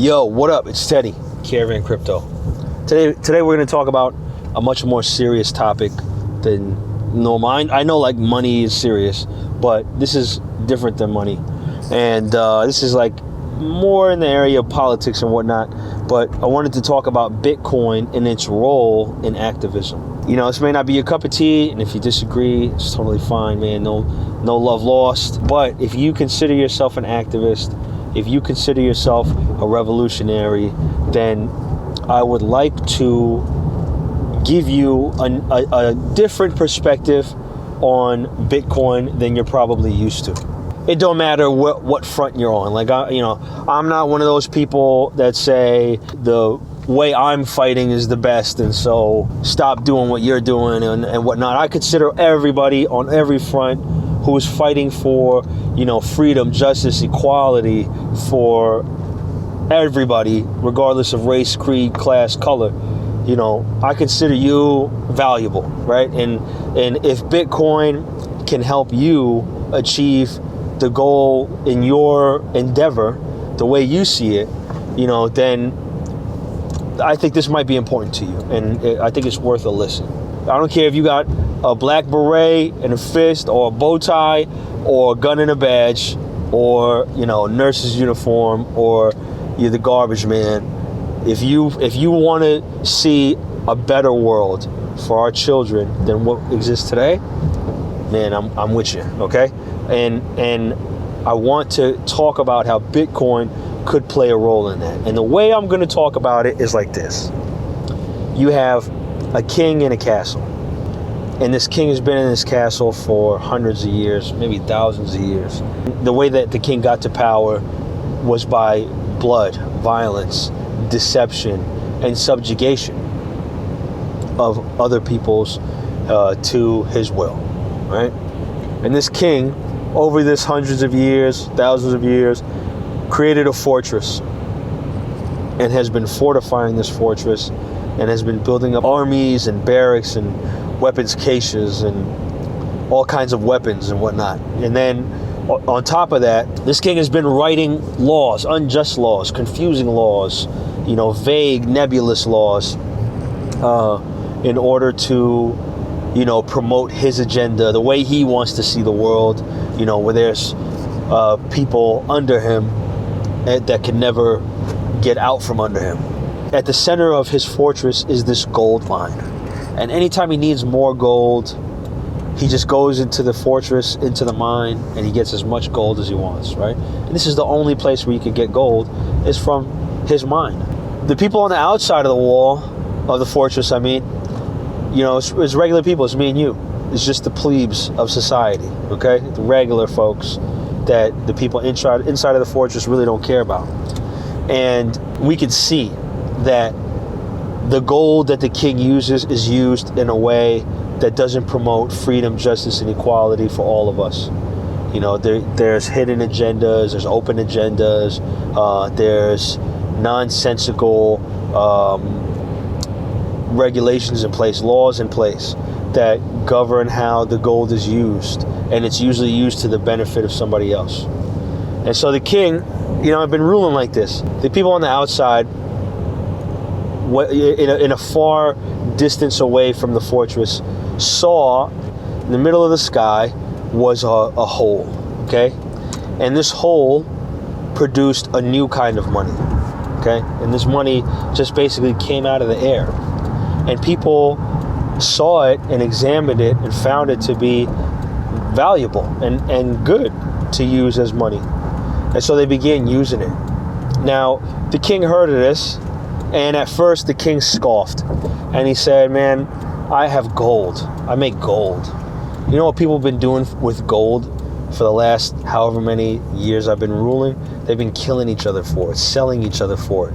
Yo, what up? It's Teddy, Caravan Crypto. Today we're going to talk about a much more serious topic than normal. I know like money is serious, but this is different than money. And this is like more in the area of politics and whatnot. But I wanted to talk about Bitcoin and its role in activism. You know, this may not be your cup of tea, and if you disagree, it's totally fine, man. No love lost. But if you consider yourself an activist, if you consider yourself a revolutionary, then I would like to give you a different perspective on Bitcoin than you're probably used to. It don't matter what front you're on. Like, I'm not one of those people that say the way I'm fighting is the best, and so stop doing what you're doing and whatnot. I consider everybody on every front who is fighting for, freedom, justice, equality for everybody, regardless of race, creed, class, color. I consider you valuable, right? And if Bitcoin can help you achieve the goal in your endeavor, the way you see it, then I think this might be important to you, and I think it's worth a listen. I don't care if you got a black beret and a fist, or a bow tie, or a gun and a badge, or nurse's uniform, or you're the garbage man. If you want to see a better world for our children than what exists today, man, I'm with you, okay? And I want to talk about how Bitcoin could play a role in that. And the way I'm going to talk about it is like this. You have a king in a castle. And this king has been in this castle for hundreds of years, maybe thousands of years. The way that the king got to power was by blood, violence, deception, and subjugation of other people's to his will, right? And this king, over this hundreds of years, thousands of years, created a fortress and has been fortifying this fortress and has been building up armies and barracks and weapons caches and all kinds of weapons and whatnot. And then on top of that, this king has been writing laws, unjust laws, confusing laws, vague, nebulous laws, in order to, promote his agenda, the way he wants to see the world, where there's people under him that can never get out from under him. At the center of his fortress is this gold mine. And anytime he needs more gold, he just goes into the fortress, into the mine, and he gets as much gold as he wants, right? And this is the only place where you can get gold, is from his mine. The people on the outside of the wall of the fortress, it's regular people. It's me and you. It's just the plebes of society, okay? The regular folks that the people inside of the fortress really don't care about. And we can see that the gold that the king uses is used in a way that doesn't promote freedom, justice, and equality for all of us. There's hidden agendas, there's open agendas, there's nonsensical regulations in place, laws in place that govern how the gold is used, and it's usually used to the benefit of somebody else. And so the king, I've been ruling like this. The people on the outside, in a far distance away from the fortress, saw in the middle of the sky was a hole, okay? And this hole produced a new kind of money, okay? And this money just basically came out of the air. And people saw it and examined it and found it to be valuable and good to use as money. And so they began using it. Now, the king heard of this, and at first the king scoffed. And he said, man, I have gold. I make gold. You know what people have been doing with gold for the last however many years I've been ruling? They've been killing each other for it, selling each other for it,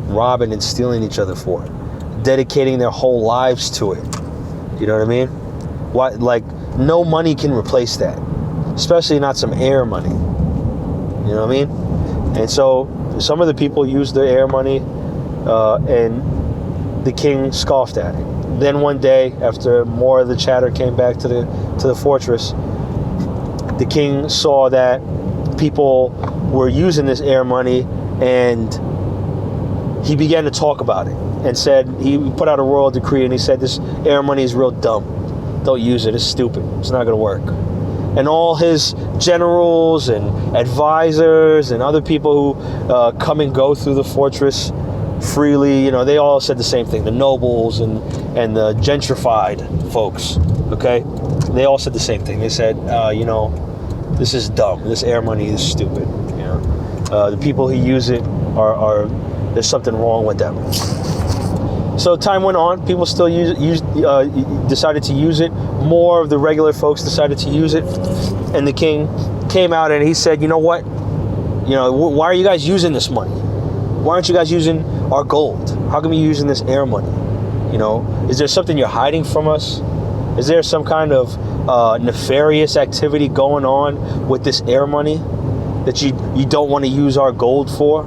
robbing and stealing each other for it, dedicating their whole lives to it. You know what I mean? No money can replace that, especially not some air money. You know what I mean? And so some of the people used their air money, and the king scoffed at it. Then one day, after more of the chatter came back to the fortress, the king saw that people were using this air money and he began to talk about it and said, he put out a royal decree and he said, this air money is real dumb. Don't use it. It's stupid. It's not going to work. And all his generals and advisors and other people who come and go through the fortress freely, they all said the same thing. The nobles and the gentrified folks, okay? They all said the same thing. They said, this is dumb. This air money is stupid. The people who use it are there's something wrong with them. So time went on. People still decided to use it. More of the regular folks decided to use it. And the king came out and he said, you know what? Why are you guys using this money? Why aren't you guys using our gold? How come you're using this air money? Is there something you're hiding from us? Is there some kind of nefarious activity going on with this air money that you don't want to use our gold for?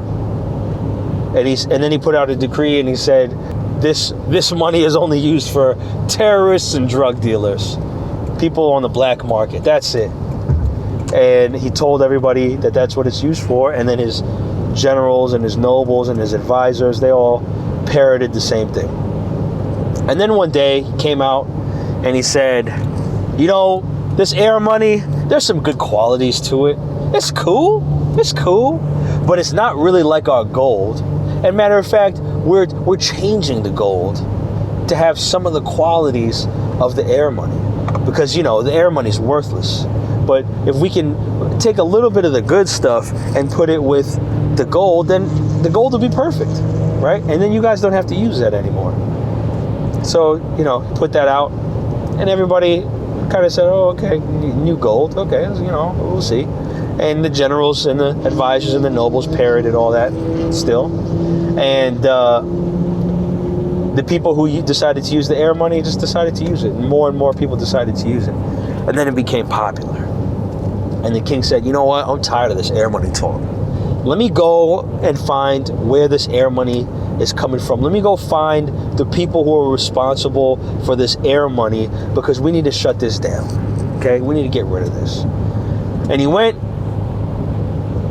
And then he put out a decree and he said, this money is only used for terrorists and drug dealers, people on the black market. That's it. And he told everybody that that's what it's used for. And then his generals and his nobles and his advisors, they all parroted the same thing. And then one day he came out and he said, this air money, there's some good qualities to it. It's cool, but it's not really like our gold. And matter of fact, we're changing the gold to have some of the qualities of the air money, because the air money is worthless. But if we can take a little bit of the good stuff and put it with the gold, then the gold will be perfect, right? And then you guys don't have to use that anymore. So put that out, and everybody kind of said, oh, okay, new gold, okay, we'll see. And the generals and the advisors and the nobles parroted all that still. And the people who decided to use the air money just decided to use it. And more people decided to use it. And then it became popular. And the king said, you know what? I'm tired of this air money talk. Let me go and find where this air money is coming from. Let me go find the people who are responsible for this air money, because we need to shut this down. Okay? We need to get rid of this. And he went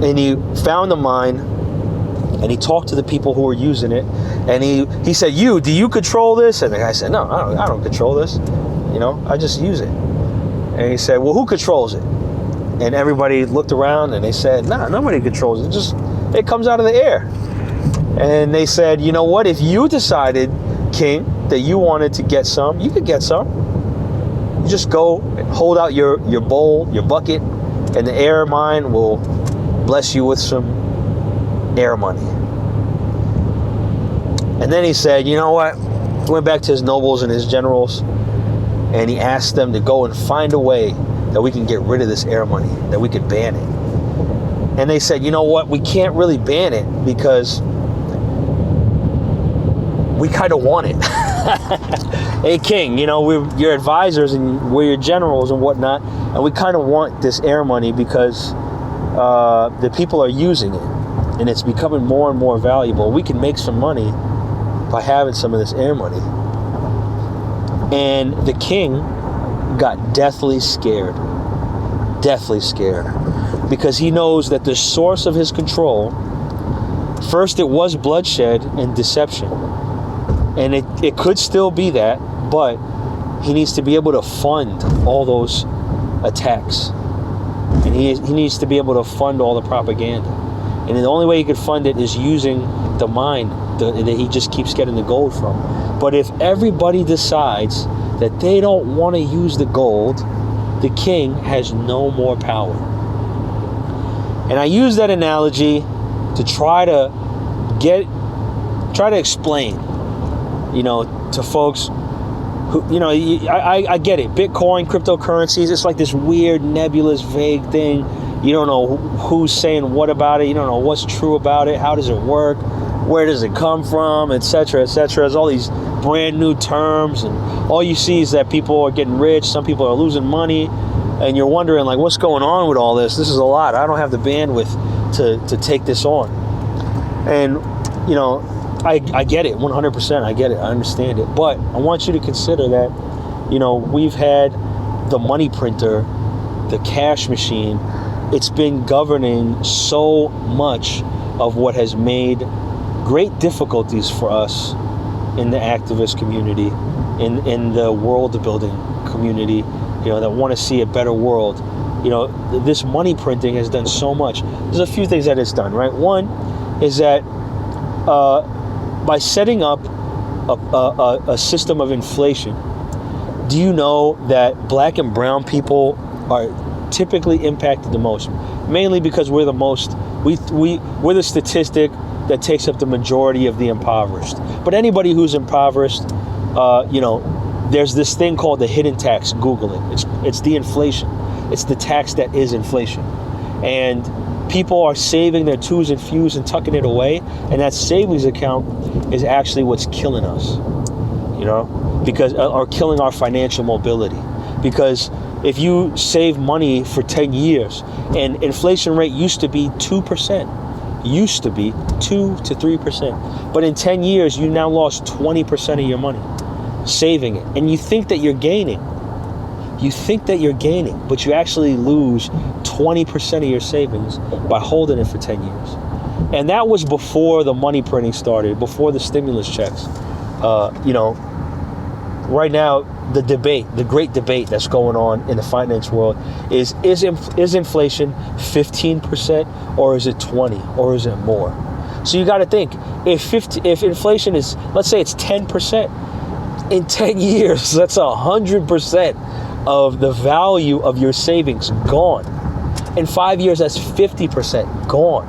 and he found the mine, and he talked to the people who were using it, and he said, do you control this? And the guy said, no, I don't control this. I just use it. And he said, well, who controls it? And everybody looked around and they said, nah, nobody controls it. It comes out of the air. And they said, you know what? If you decided, king, that you wanted to get some, you could get some. You just go and hold out your bowl, your bucket, and the air mine will bless you with some air money. And then he said, you know what? He went back to his nobles and his generals, and he asked them to go and find a way that we can get rid of this air money, that we could ban it. And they said, you know what? We can't really ban it because we kind of want it. Hey, king, we're your advisors and we're your generals and whatnot, and we kind of want this air money because the people are using it, and it's becoming more and more valuable. We can make some money by having some of this air money. And the king got deathly scared, because he knows that the source of his control, first it was bloodshed and deception, and it could still be that, but he needs to be able to fund all those attacks, and he needs to be able to fund all the propaganda. And the only way he could fund it is using the mine that he just keeps getting the gold from. But if everybody decides that they don't want to use the gold, the king has no more power. And I use that analogy to try to explain, to folks who, I get it. Bitcoin, cryptocurrencies, it's like this weird, nebulous, vague thing. You don't know who's saying what about it. You don't know what's true about it. How does it work? Where does it come from? Etc., etc. There's all these brand new terms, and all you see is that people are getting rich. Some people are losing money, and you're wondering, like, what's going on with all this? This is a lot. I don't have the bandwidth to take this on. And, I get it 100%. I get it. I understand it. But I want you to consider that, we've had the money printer, the cash machine. It's been governing so much of what has made great difficulties for us in the activist community, in the world building community, that want to see a better world. This money printing has done so much. There's a few things that it's done, right? One is that by setting up a system of inflation, do you know that black and brown people are typically impacted the most? Mainly because we're we're the statistic that takes up the majority of the impoverished. But anybody who's impoverished, there's this thing called the hidden tax. Google it. It's the inflation. It's the tax that is inflation. And people are saving their twos and fews and tucking it away. And that savings account is actually what's killing us, or killing our financial mobility. Because if you save money for 10 years, and inflation rate used to be 2%, used to be 2 to 3%. But in 10 years, you now lost 20% of your money saving it. And you think that you're gaining. But you actually lose 20% of your savings by holding it for 10 years. And that was before the money printing started, before the stimulus checks. Right now, the great debate that's going on in the finance world is inflation 15% or is it 20 or is it more? So you got to think, if inflation is, let's say it's 10%, in 10 years, that's 100% of the value of your savings gone. In 5 years, that's 50% gone.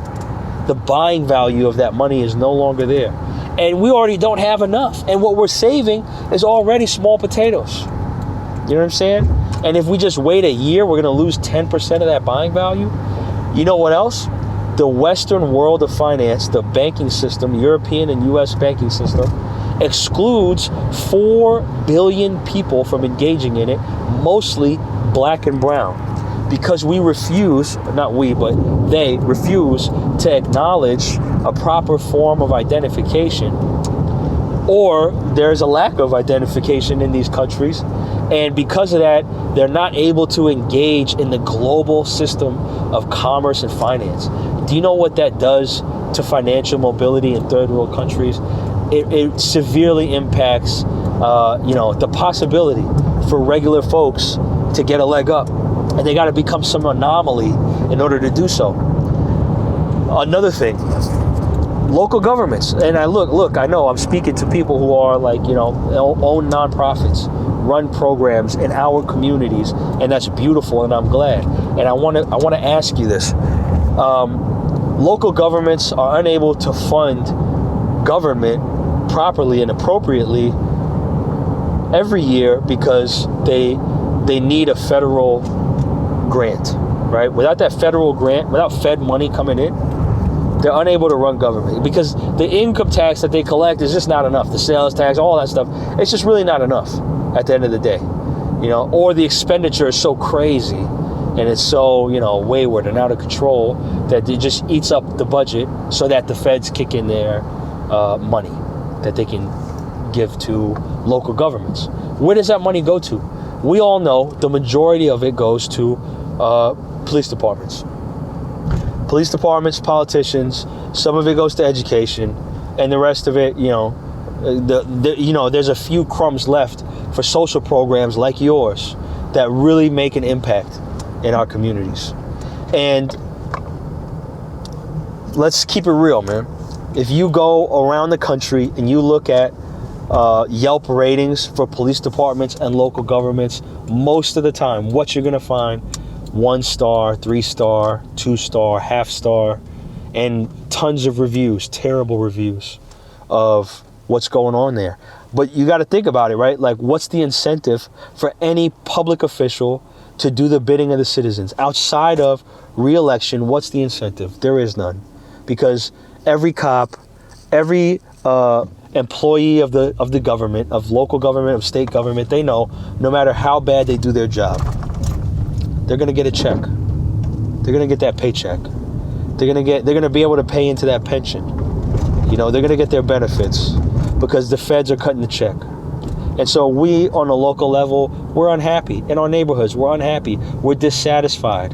The buying value of that money is no longer there. And we already don't have enough. And what we're saving is already small potatoes. You know what I'm saying? And if we just wait a year, we're going to lose 10% of that buying value. You know what else? The Western world of finance, the banking system, European and US banking system, excludes 4 billion people from engaging in it, mostly black and brown. Because we refuse, not we, but they refuse to acknowledge a proper form of identification, or there's a lack of identification in these countries. And because of that, they're not able to engage in the global system of commerce and finance. Do you know what that does to financial mobility in third world countries? It severely impacts, the possibility for regular folks to get a leg up. And they got to become some anomaly in order to do so. Another thing, local governments. And I know I'm speaking to people who are own nonprofits, run programs in our communities, and that's beautiful, and I'm glad. And I want to ask you this: local governments are unable to fund government properly and appropriately every year because they need a federal grant, right? Without that federal grant, without Fed money coming in, they're unable to run government because the income tax that they collect is just not enough. The sales tax, all that stuff, it's just really not enough at the end of the day, or the expenditure is so crazy and it's so, wayward and out of control that it just eats up the budget so that the feds kick in their money that they can give to local governments. Where does that money go to? We all know the majority of it goes to police departments. Police departments, politicians, some of it goes to education, and the rest of it, there's a few crumbs left for social programs like yours that really make an impact in our communities. And let's keep it real, man. If you go around the country and you look at Yelp ratings for police departments and local governments, most of the time, what you're going to find, 1 star, 3 star, 2 star, half star, and tons of reviews, terrible reviews of what's going on there. But you got to think about it, right? Like, what's the incentive for any public official to do the bidding of the citizens? Outside of re-election, what's the incentive? There is none. Because every cop, every employee of the government, of local government, of state government, they know no matter how bad they do their job, they're going to get a check. They're going to get that paycheck. They're going to be able to pay into that pension. They're going to get their benefits because the feds are cutting the check. And so we, on a local level, we're unhappy. In our neighborhoods, we're unhappy. We're dissatisfied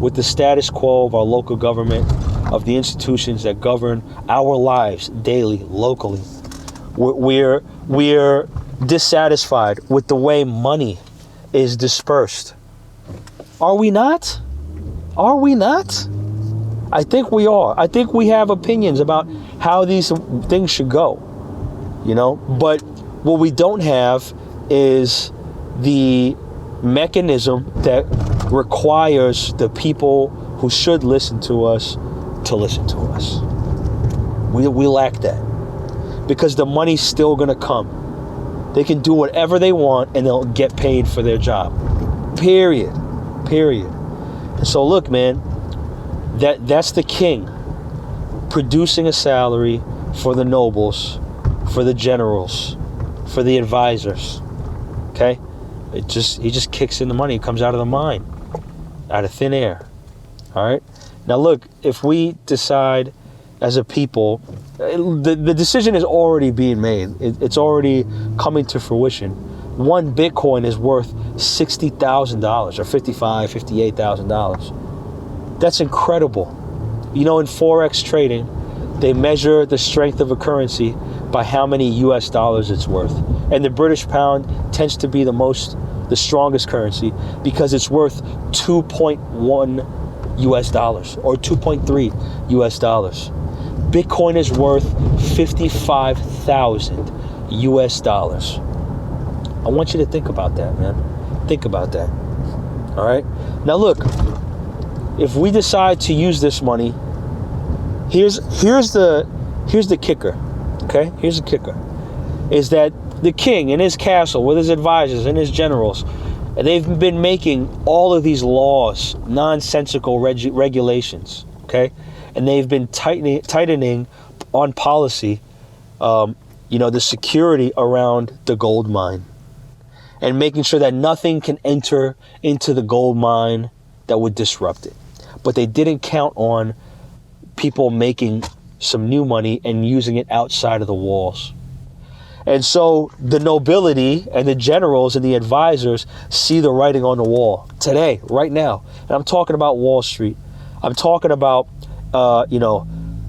with the status quo of our local government. of the institutions that govern our lives daily, locally. We're dissatisfied with the way money is dispersed. Are we not? Are we not? I think we are. I think we have opinions about how these things should go, but what we don't have is the mechanism that requires the people who should listen to us to listen to us. We lack that, because the money's still going to come. They can do whatever they want and they'll get paid for their job. Period. And so look, man, that's the king producing a salary for the nobles, for the generals, for the advisors. Okay? He just kicks in the money. It comes out of the mine, out of thin air. All right? Now look, if we decide as a people, the decision is already being made. It's already coming to fruition. One Bitcoin is worth $60,000 or $55,000, $58,000. That's incredible. In Forex trading, they measure the strength of a currency by how many US dollars it's worth. And the British pound tends to be the strongest currency because it's worth 2.1 US dollars or 2.3 US dollars. Bitcoin is worth 55,000 US dollars. I want you to think about that, man. Think about that. All right? Now look, if we decide to use this money, here's the kicker. Okay? Here's the kicker. Is that the king in his castle with his advisors and his generals, they've been making all of these laws, nonsensical regulations, okay? And they've been tightening on policy, the security around the gold mine, and making sure that nothing can enter into the gold mine that would disrupt it. But they didn't count on people making some new money and using it outside of the walls. And so the nobility and the generals and the advisors see the writing on the wall today, right now. And I'm talking about Wall Street. I'm talking about,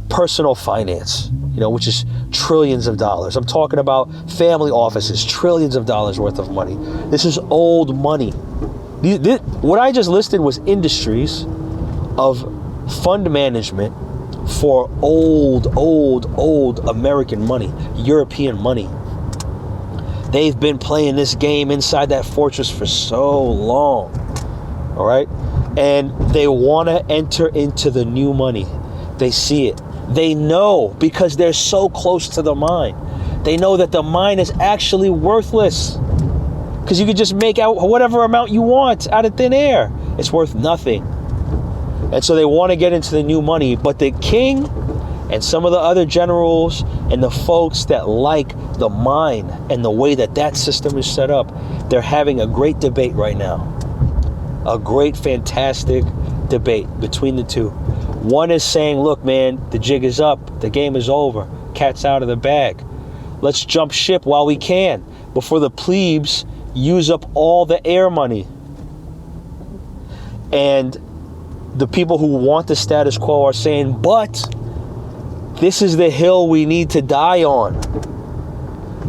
personal finance, which is trillions of dollars. I'm talking about family offices, trillions of dollars worth of money. This is old money. What I just listed was industries of fund management for old American money, European money. They've been playing this game inside that fortress for so long, all right? And they want to enter into the new money. They see it. They know, because they're so close to the mine. They know that the mine is actually worthless, because you could just make out whatever amount you want out of thin air. It's worth nothing. And so they want to get into the new money. But the king and some of the other generals and the folks that like the mine and the way that system is set up, they're having a great debate right now. A great, fantastic debate between the two. One is saying, look, man, the jig is up. The game is over. Cat's out of the bag. Let's jump ship while we can before the plebes use up all the air money. And the people who want the status quo are saying, but this is the hill we need to die on.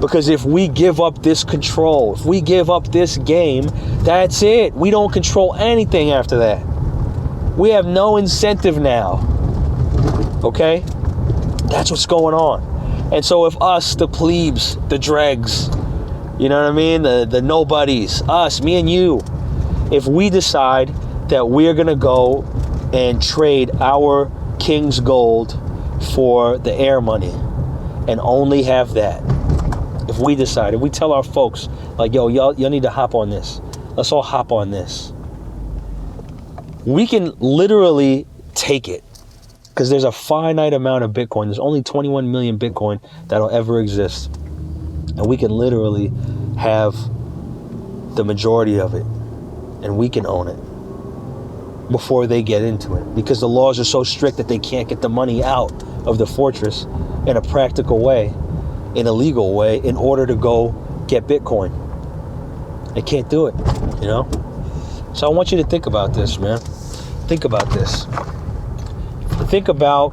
Because if we give up this control, if we give up this game, that's it. We don't control anything after that. We have no incentive now. Okay? That's what's going on. And so if us, the plebes, the dregs, you know what I mean? The nobodies, us, me and you, if we decide that we're going to go and trade our king's gold for the air money and only have that, if we decide, if we tell our folks, like, yo, y'all need to hop on this. Let's all hop on this. We can literally take it, because there's a finite amount of Bitcoin. There's only 21 million Bitcoin that'll ever exist. And we can literally have the majority of it, and we can own it before they get into it, because the laws are so strict that they can't get the money out of the fortress in a practical way, in a legal way, in order to go get Bitcoin. They can't do it, So I want you to think about this, man. Think about this. think about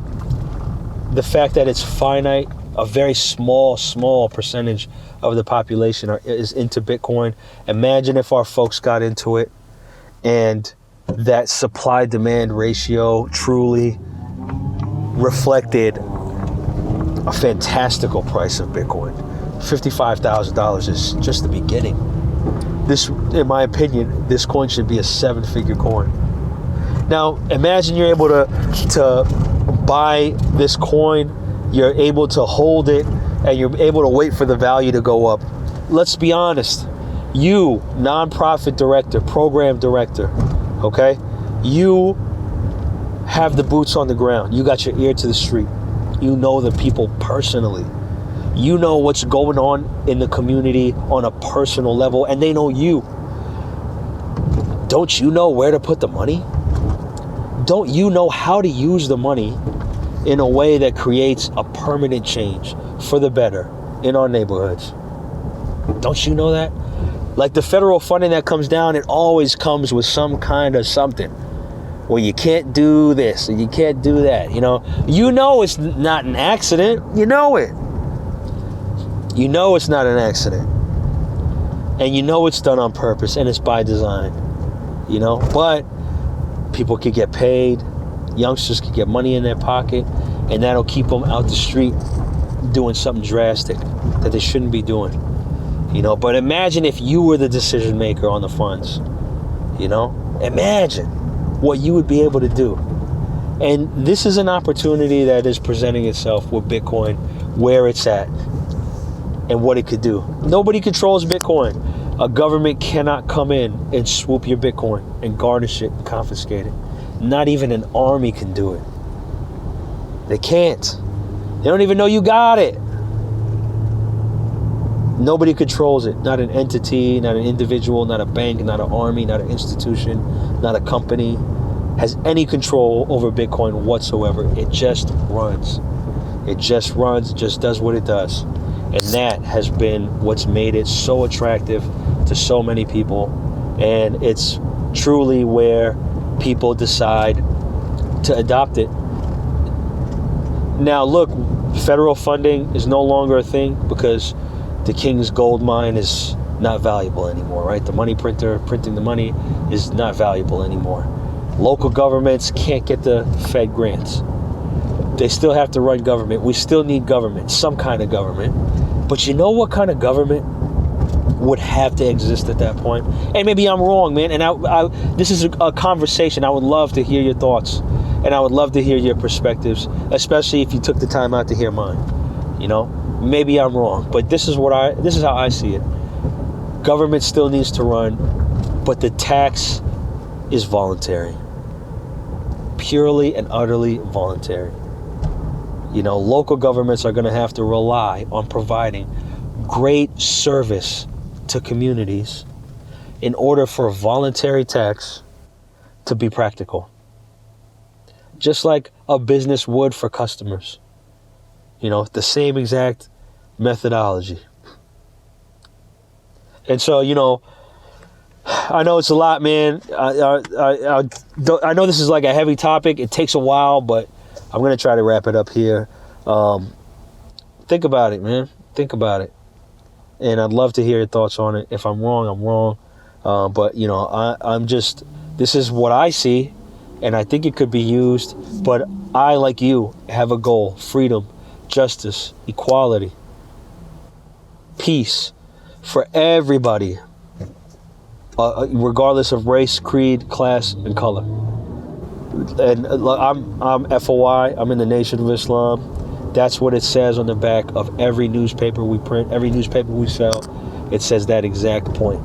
the fact that it's finite. A very small percentage of the population is into Bitcoin. Imagine if our folks got into it and that supply-demand ratio truly reflected a fantastical price of Bitcoin. $55,000 is just the beginning. This, in my opinion, this coin should be a 7-figure coin. Now, imagine you're able to buy this coin, you're able to hold it, and you're able to wait for the value to go up. Let's be honest. You, nonprofit director, program director, okay? You have the boots on the ground. You got your ear to the street. You know the people personally. You know what's going on in the community on a personal level, and they know you. Don't you know where to put the money? Don't you know how to use the money in a way that creates a permanent change for the better in our neighborhoods? Don't you know that? Like the federal funding that comes down, it always comes with some kind of something. Well, you can't do this and you can't do that. You know it's not an accident. You know it. You know it's not an accident. And you know it's done on purpose and it's by design. But people could get paid. Youngsters could get money in their pocket, and that'll keep them out the street doing something drastic that they shouldn't be doing. But imagine if you were the decision maker on the funds. Imagine what you would be able to do. And this is an opportunity that is presenting itself with Bitcoin, where it's at and what it could do. Nobody controls Bitcoin. A government cannot come in and swoop your Bitcoin and garnish it and confiscate it. Not even an army can do it. They can't. They don't even know you got it. Nobody controls it. Not an entity, not an individual, not a bank, not an army, not an institution, not a company has any control over Bitcoin whatsoever. It just runs. It just runs, just does what it does. And that has been what's made it so attractive to so many people. And it's truly where people decide to adopt it. Now, look, federal funding is no longer a thing because the King's gold mine is not valuable anymore, right? The money printer printing the money is not valuable anymore. Local governments can't get the Fed grants. They still have to run government. We still need government, some kind of government. But you know what kind of government would have to exist at that point? And maybe I'm wrong, man. And this is a conversation. I would love to hear your thoughts. And I would love to hear your perspectives, especially if you took the time out to hear mine. Maybe I'm wrong, but this is how I see it. Government still needs to run, but the tax is voluntary. Purely and utterly voluntary. Local governments are going to have to rely on providing great service to communities in order for voluntary tax to be practical. Just like a business would for customers. The same exact methodology. And so, I know it's a lot, man. I know this is like a heavy topic. It takes a while, but I'm going to try to wrap it up here. Think about it, man. Think about it. And I'd love to hear your thoughts on it. If I'm wrong, I'm wrong. But, I'm just, this is what I see, and I think it could be used. But I, like you, have a goal: freedom, justice, equality, peace for everybody, regardless of race, creed, class, and color. And I'm FOI, I'm in the Nation of Islam. That's what it says on the back of every newspaper we print, every newspaper we sell. It says that exact point.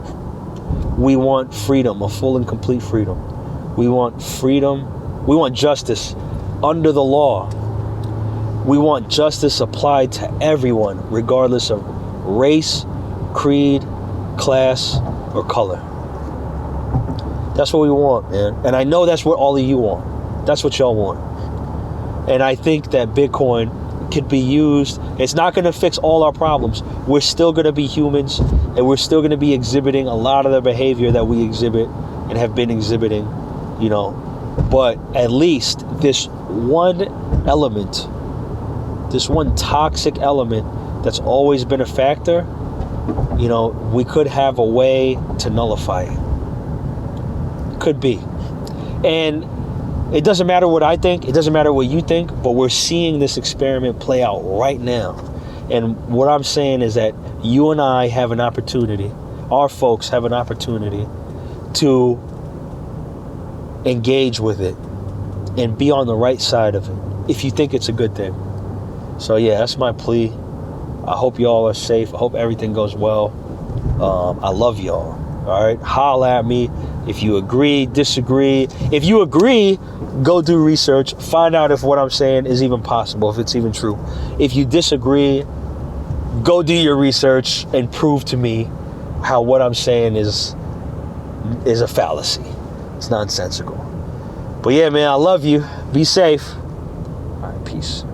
We want freedom, a full and complete freedom. We want freedom. We want justice under the law. We want justice applied to everyone, regardless of race, creed, class, or color. That's what we want, man. And I know that's what all of you want. That's what y'all want. And I think that Bitcoin could be used. It's not going to fix all our problems. We're still going to be humans, and we're still going to be exhibiting a lot of the behavior that we exhibit and have been exhibiting, But at least this one element, this one toxic element that's always been a factor, you know, we could have a way to nullify it. Could be. And it doesn't matter what I think, it doesn't matter what you think, but we're seeing this experiment play out right now. And what I'm saying is that you and I have an opportunity, our folks have an opportunity to engage with it and be on the right side of it if you think it's a good thing. So yeah, that's my plea. I hope y'all are safe. I hope everything goes well. I love y'all. All right, holla at me if you agree, disagree. If you agree, go do research, find out if what I'm saying is even possible, if it's even true. If you disagree, go do your research and prove to me how what I'm saying is a fallacy. It's nonsensical. But yeah, man, I love you. Be safe. All right, peace.